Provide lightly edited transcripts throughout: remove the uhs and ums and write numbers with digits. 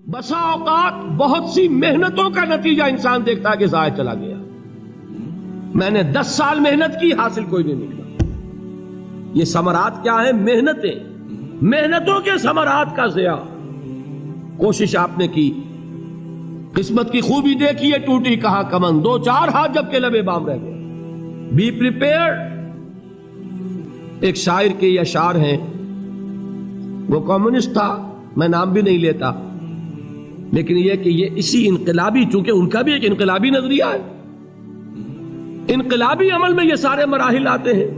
بسا اوقات بہت سی محنتوں کا نتیجہ انسان دیکھتا ہے کہ ضائع چلا گیا. میں نے 10 سال محنت کی، حاصل کوئی نہیں نکلا. یہ ثمرات کیا ہیں؟ محنتوں کے ثمرات کا ضیاع. کوشش آپ نے کی، قسمت کی خوبی دیکھی ہے، ٹوٹی کہاں کمن، 2-4 ہاتھ جب کے لبے بام رہ گئے. Be prepared. ایک شاعر کے یہ اشعار ہیں، وہ کمیونسٹ تھا، میں نام بھی نہیں لیتا، لیکن یہ کہ یہ اسی انقلابی، چونکہ ان کا بھی ایک انقلابی نظریہ ہے، انقلابی عمل میں یہ سارے مراحل آتے ہیں.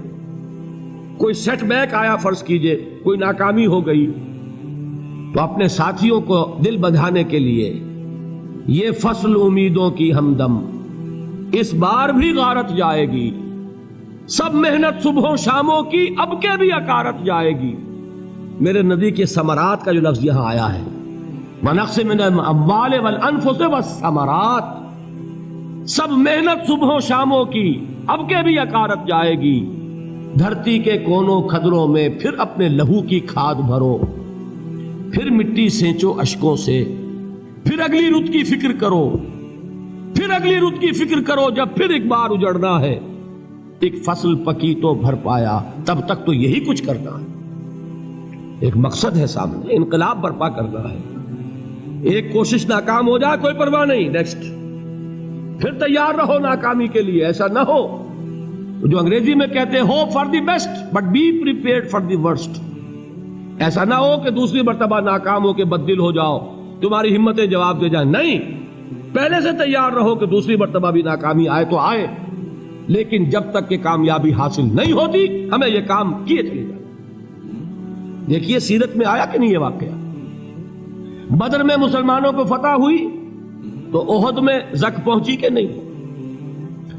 کوئی سیٹ بیک آیا، فرض کیجئے کوئی ناکامی ہو گئی، تو اپنے ساتھیوں کو دل بندھانے کے لیے یہ فصل امیدوں کی ہمدم اس بار بھی غارت جائے گی، سب محنت صبحوں شاموں کی اب کے بھی اکارت جائے گی. میرے نبی کے ثمرات کا جو لفظ یہاں آیا ہے، وَنَقْصٍ مِّنَ الْأَمْوَالِ وَالْأَنفُسِ وَالثَّمَرَاتِ، سب محنت صبحوں شاموں کی اب کے بھی اکارت جائے گی. دھرتی کے کونوں کھدروں میں پھر اپنے لہو کی کھاد بھرو، پھر مٹی سینچو اشکوں سے، پھر اگلی رت کی فکر کرو، پھر اگلی رت کی فکر کرو. جب پھر ایک بار اجڑنا ہے، ایک فصل پکی تو بھر پایا، تب تک تو یہی کچھ کرنا ہے. ایک مقصد ہے سامنے، انقلاب برپا کرنا ہے. ایک کوشش ناکام ہو جائے کوئی پرواہ نہیں، نیکسٹ. پھر تیار رہو ناکامی کے لیے. ایسا نہ ہو جو انگریزی میں کہتے ہیں hope for the best but be prepared for the worst. ایسا نہ ہو کہ دوسری مرتبہ ناکام ہو کے بددل ہو جاؤ، تمہاری ہمتیں جواب دے جائیں. نہیں، پہلے سے تیار رہو کہ دوسری مرتبہ بھی ناکامی آئے تو آئے، لیکن جب تک کہ کامیابی حاصل نہیں ہوتی ہمیں یہ کام کیے چلے جائیں. دیکھیے سیرت میں آیا کہ نہیں یہ واقعہ. بدر میں مسلمانوں کو فتح ہوئی تو احد میں زک پہنچی کہ نہیں؟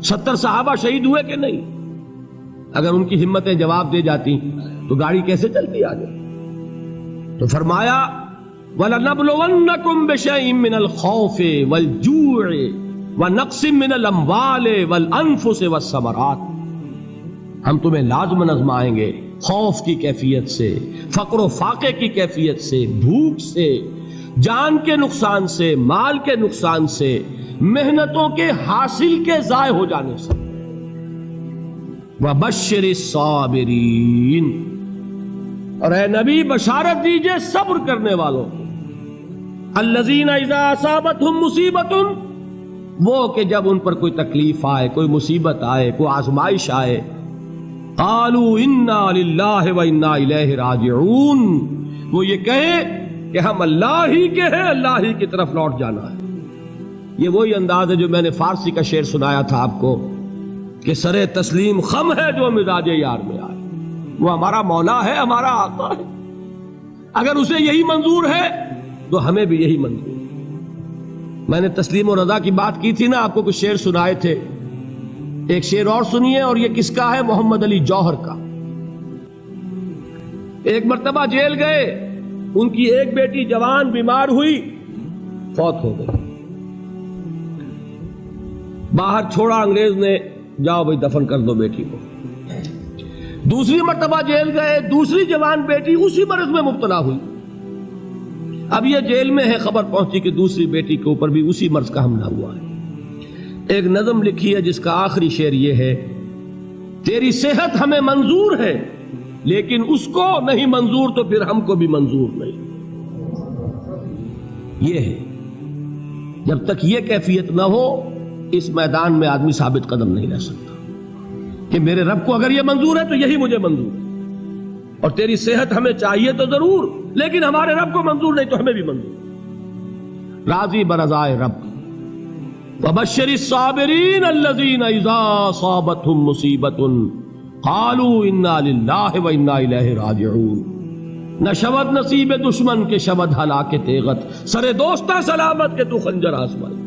70 صحابہ شہید ہوئے کہ نہیں؟ اگر ان کی ہمتیں جواب دے جاتی تو گاڑی کیسے چلتی آگے؟ تو فرمایا وَلَنَبْلُوَنَّكُمْ بِشَيْءٍ مِّنَ الْخَوْفِ وَالْجُوعِ وَنَقْصٍ مِّنَ الْأَمْوَالِ وَالْأَنفُسِ وَالثَّمَرَاتِ. ہم تمہیں لازماً آزمائیں گے، خوف کی کیفیت سے، فقر و فاقے کی کیفیت سے، بھوک سے، جان کے نقصان سے، مال کے نقصان سے، محنتوں کے حاصل کے ضائع ہو جانے سے. وَبَشِّرِ الصَّابِرِينَ، اور اے نبی بشارت دیجئے صبر کرنے والوں کو. الَّذِينَ إِذَا أَصَابَتْهُمْ مُصِيبَةٌ، وہ کہ جب ان پر کوئی تکلیف آئے، کوئی مصیبت آئے، کوئی آزمائش آئے، قَالُوا إِنَّا لِلَّهِ وَإِنَّا إِلَيْهِ رَاجِعُونَ، وہ یہ کہیں کہ ہم اللہ ہی کے ہیں، اللہ ہی کی طرف لوٹ جانا ہے. یہ وہی انداز ہے جو میں نے فارسی کا شعر سنایا تھا آپ کو کہ سرے تسلیم خم ہے جو مزاج یار میں آئے. وہ ہمارا مولا ہے، ہمارا آقا ہے. اگر اسے یہی منظور ہے تو ہمیں بھی یہی منظور ہے. میں نے تسلیم و رضا کی بات کی تھی نا، آپ کو کچھ شعر سنائے تھے. ایک شعر اور سنیے، اور یہ کس کا ہے؟ محمد علی جوہر کا. ایک مرتبہ جیل گئے، ان کی ایک بیٹی جوان بیمار ہوئی، فوت ہو گئی. باہر چھوڑا انگریز نے، جاؤ بھائی دفن کر دو بیٹی کو. دوسری مرتبہ جیل گئے، دوسری جوان بیٹی اسی مرض میں مبتلا ہوئی. اب یہ جیل میں ہے، خبر پہنچی کہ دوسری بیٹی کے اوپر بھی اسی مرض کا حملہ ہوا ہے. ایک نظم لکھی ہے جس کا آخری شعر یہ ہے، تیری صحت ہمیں منظور ہے لیکن اس کو نہیں منظور تو پھر ہم کو بھی منظور نہیں. یہ ہے، جب تک یہ کیفیت نہ ہو اس میدان میں آدمی ثابت قدم نہیں رہ سکتا کہ میرے رب کو اگر یہ منظور ہے تو یہی مجھے منظور ہے، اور تیری صحت ہمیں چاہیے تو ضرور، لیکن ہمارے رب کو منظور نہیں تو ہمیں بھی منظور. راضی برضائے رب. وَبَشِّرِ الصَّابِرِينَ الَّذِينَ إِذَا أَصَابَتْهُمْ مُصِيبَةٌ قَالُوا إِنَّا لِلَّهِ وَإِنَّا إِلَيْهِ رَاجِعُونَ. نہ شود نصیب دشمن کے شود ہلاک تیغت، سر دوستہ سلامت کے تو خنجر آزمائے.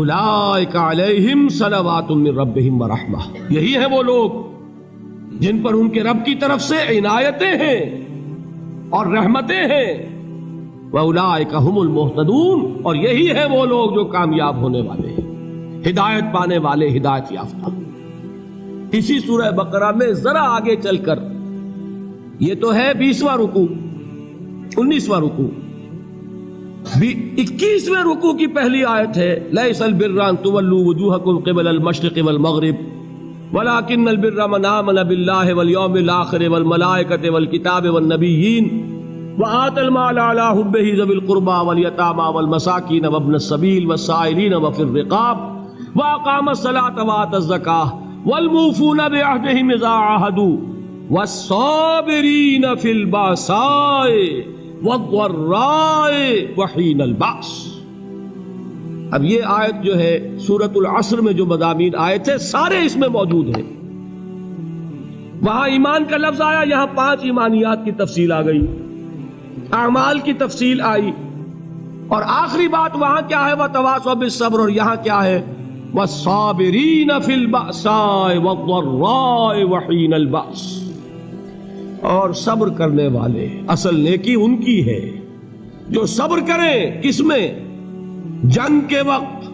اولئک علیہم صلوات من ربہم ورحمہ، یہی ہے وہ لوگ جن پر ان کے رب کی طرف سے عنایتیں ہیں اور رحمتیں ہیں. وَأُولَئِكَ هُمُ الْمُهْتَدُونَ، اور یہی ہے وہ لوگ جو کامیاب ہونے والے ہیں، ہدایت پانے والے، ہدایت یافتہ. اسی سورہ بقرہ میں ذرا آگے چل کر، یہ تو ہے 20واں رکوع، 19واں رکوع. 21ویں رکوع کی پہلی آیت ہے لیس البر ان تولوا وجوہکم قبل المشرق والمغرب ولكن البر من آمن بالله واليوم الآخر والملائكة والكتاب والنبيين وآتى المال على حبه ذوي القربى واليتامى والمساكين وابن السبيل والسائلين وفي الرقاب وأقام الصلاة وآتى الزكاة والموفون بعهدهم إذا عاهدوا والصابرين في البأساء والضراء وحين البأس. اب یہ آیت جو ہے سورۃ العصر میں جو مضامین آئے تھے سارے اس میں موجود ہیں. وہاں ایمان کا لفظ آیا، یہاں 5 ایمانیات کی تفصیل آ گئی، اعمال کی تفصیل آئی، اور آخری بات وہاں کیا ہے وَتَوَاصَوْا بِالصَّبْرِ، اور یہاں کیا ہے وَالصَّابِرِينَ فِي الْبَأْسَاءِ وَالضَّرَّاءِ وَحِينَ الْبَأْسِ، اور صبر کرنے والے. اصل نیکی ان کی ہے جو صبر کریں، کس میں؟ جنگ کے وقت،